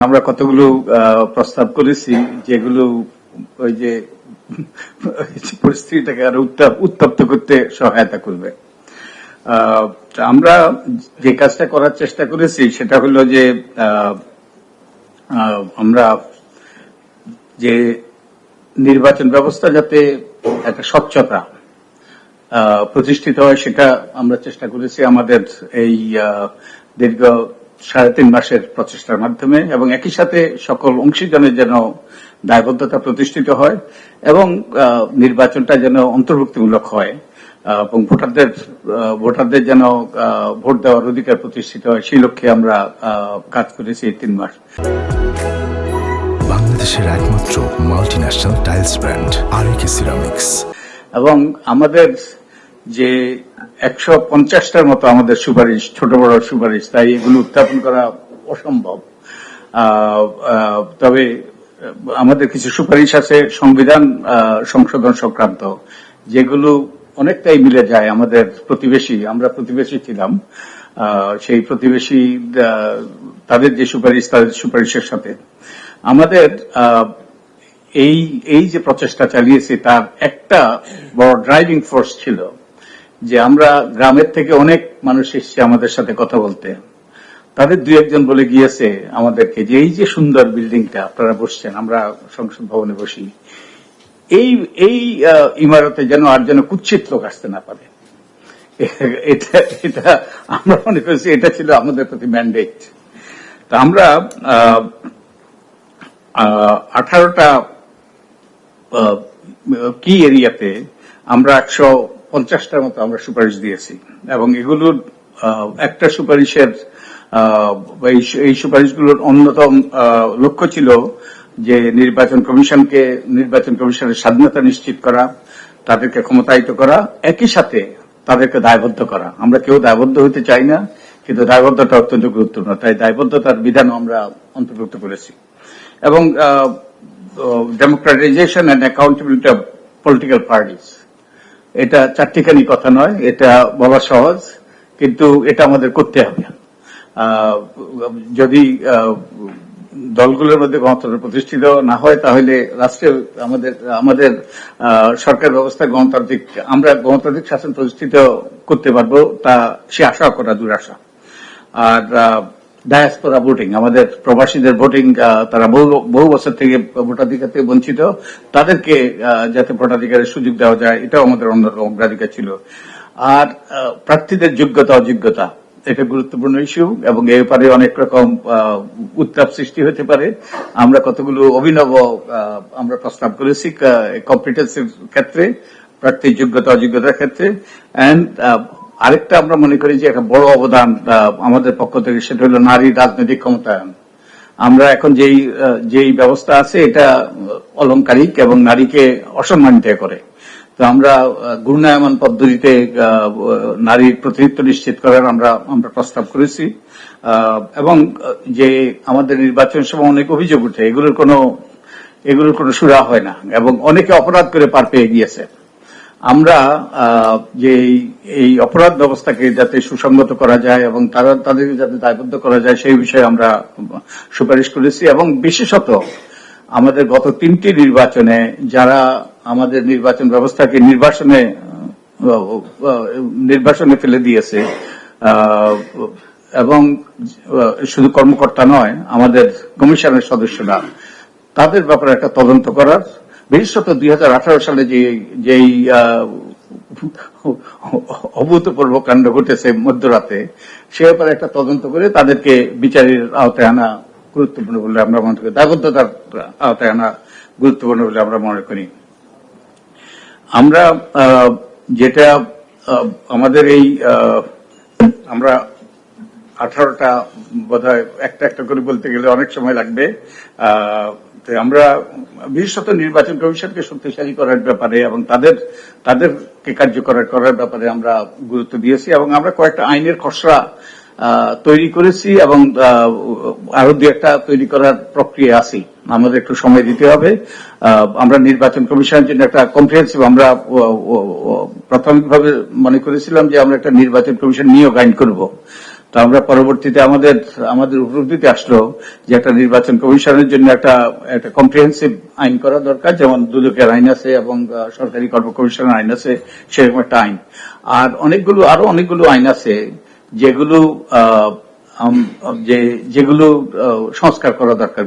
আমরা কতগুলো প্রস্তাব করেছি যেগুলো ওই যে পরিস্থিতিটাকে আরো উত্তপ্ত করতে সহায়তা করবে। আমরা যে কাজটা করার চেষ্টা করেছি সেটা হলো যে আমরা যে নির্বাচন ব্যবস্থা যাতে একটা স্বচ্ছতা প্রতিষ্ঠিত হয় সেটা আমরা চেষ্টা করেছি আমাদের এই দীর্ঘ 3.5 মাসের প্রচেষ্টার মাধ্যমে, এবং একই সাথে সকল অংশীজনের যেন দায়বদ্ধতা প্রতিষ্ঠিত হয় এবং নির্বাচনটা যেন অন্তর্ভুক্তিমূলক হয় এবং ভোটারদের যেন ভোট দেওয়ার অধিকার প্রতিষ্ঠিত হয়, সেই লক্ষ্যে আমরা কাজ করেছি এই 3 মাস। বাংলাদেশের একমাত্র মাল্টিন্যাশনাল টাইলস ব্র্যান্ড আরএকে সিরামিক্স। এবং আমাদের যে 150টার মতো আমাদের সুপারিশ, ছোট বড় সুপারিশ, তাই এগুলো উত্থাপন করা অসম্ভব। তবে আমাদের কিছু সুপারিশ আছে সংবিধান সংশোধন সংক্রান্ত, যেগুলো অনেকটাই মিলে যায় আমাদের প্রতিবেশী, আমরা প্রতিবেশী ছিলাম, সেই প্রতিবেশী তাদের যে সুপারিশ, তাদের সুপারিশের সাথে আমাদের এই যে প্রচেষ্টা চালিয়েছি তার একটা বড় ড্রাইভিং ফোর্স ছিল যে আমরা গ্রামের থেকে অনেক মানুষ এসছে আমাদের সাথে কথা বলতে। তাদের 2-1 বলে গিয়েছে আমাদেরকে যে এই যে সুন্দর বিল্ডিংটা আপনারা বসছেন, আমরা সংসদ ভবনে বসি, এই ইমারতে যেন আর যেন কুৎসিত লোক আসতে না পারে। এটা আমরা মনে করছি এটা ছিল আমাদের প্রতি ম্যান্ডেট। তা আমরা 18টা কি এরিয়াতে আমরা 150টার মতো আমরা সুপারিশ দিয়েছি, এবং এগুলোর একটা সুপারিশের এই সুপারিশগুলোর অন্যতম লক্ষ্য ছিল যে নির্বাচন কমিশনের স্বাধীনতা নিশ্চিত করা, তাদেরকে ক্ষমতায়িত করা, একই সাথে তাদেরকে দায়বদ্ধ করা। আমরা কেউ দায়বদ্ধ হতে চাই না, কিন্তু দায়বদ্ধতা অত্যন্ত গুরুত্বপূর্ণ, তাই দায়বদ্ধতার বিধানও আমরা অন্তর্ভুক্ত করেছি। এবং democratization and accountability of political parties, এটা চারটিখানি কথা নয়, এটা বলা সহজ, কিন্তু এটা আমাদের করতে হবে। যদি দলগুলোর মধ্যে গণতন্ত্র প্রতিষ্ঠিত না হয় তাহলে রাষ্ট্রে আমাদের সরকার ব্যবস্থা আমরা গণতান্ত্রিক শাসন প্রতিষ্ঠিত করতে পারবো তা সে আশা করা দুরাশা। আর ডায়াসপোরা ভোটিং, আমাদের প্রবাসীদের ভোটিং, তারা বহু বছর থেকে ভোটাধিকার থেকে বঞ্চিত, তাদেরকে যাতে ভোটাধিকারের সুযোগ দেওয়া যায়, এটাও আমাদের অন্যতম অগ্রাধিকার ছিল। আর প্রার্থীদের যোগ্যতা অযোগ্যতা, এটা গুরুত্বপূর্ণ ইস্যু, এবং এ ব্যাপারে অনেক রকম উত্তাপ সৃষ্টি হতে পারে। আমরা কতগুলো অভিনব আমরা প্রস্তাব করেছি কম্পিটেন্সির ক্ষেত্রে, প্রার্থীর যোগ্যতা অযোগ্যতার ক্ষেত্রে। এন্ড আরেকটা আমরা মনে করি যে একটা বড় অবদান আমাদের পক্ষ থেকে, সেটা হলো নারী রাজনৈতিক ক্ষমতায়ন। আমরা এখন যেই ব্যবস্থা আছে এটা অলংকারিক এবং নারীকে অসম্মানিত করে। তো আমরা ঘূর্ণায়মান পদ্ধতিতে নারীর প্রতিনিধিত্ব নিশ্চিত করার আমরা প্রস্তাব করেছি। এবং যে আমাদের নির্বাচন সময় অনেক অভিযোগ উঠে, এগুলোর কোনো সুরা হয় না, এবং অনেকে অপরাধ করে পার পেয়ে গিয়েছে। আমরা যে এই অপরাধ ব্যবস্থাকে যাতে সুসংগত করা যায় এবং তাদেরকে যাতে দায়বদ্ধ করা যায়, সেই বিষয়ে আমরা সুপারিশ করেছি। এবং বিশেষত আমাদের গত 3টি নির্বাচনে যারা আমাদের নির্বাচন ব্যবস্থাকে নির্বাসনে ফেলে দিয়েছে, এবং শুধু কর্মকর্তা নয়, আমাদের কমিশনের সদস্যরা, তাদের ব্যাপারে একটা তদন্ত করার, বিশেষত 2018 সালে যেই অভূতপূর্ব কাণ্ড ঘটেছে মধ্যরাতে, সে ব্যাপারে একটা তদন্ত করে তাদেরকে বিচারের আওতায় আনা গুরুত্বপূর্ণ বলে আমরা মনে করি, দায়বদ্ধতার আওতায় আনা গুরুত্বপূর্ণ বলে আমরা মনে করি। আমরা যেটা আমাদের আমরা 18টা বোধহয় একটা করে বলতে গেলে অনেক সময় লাগবে। আমরা বিশেষত নির্বাচন কমিশনকে শক্তিশালী করার ব্যাপারে এবং তাদেরকে কার্যকর করার ব্যাপারে আমরা গুরুত্ব দিয়েছি, এবং আমরা কয়েকটা আইনের খসড়া তৈরি করেছি, এবং আরো 2-1টা তৈরি করার প্রক্রিয়া আছে। আমাদের একটু সময় দিতে হবে। আমরা নির্বাচন কমিশনের জন্য একটা কম্প্রিহেন্সিভ, আমরা প্রাথমিকভাবে মনে করেছিলাম যে আমরা একটা নির্বাচন কমিশন নিয়োগ আইন করব। তো আমরা পরবর্তীতে আমাদের উপলব্ধিতে আসলো যে একটা নির্বাচন কমিশনের জন্য একটা কম্প্রিহেন্সিভ আইন করা দরকার, যেমন দুদকের আইন আছে এবং সরকারি কর্ম কমিশনের আইন আছে, সেরকম একটা আইন। আর আরো অনেকগুলো আইন আছে যেগুলো সংস্কার করা দরকার।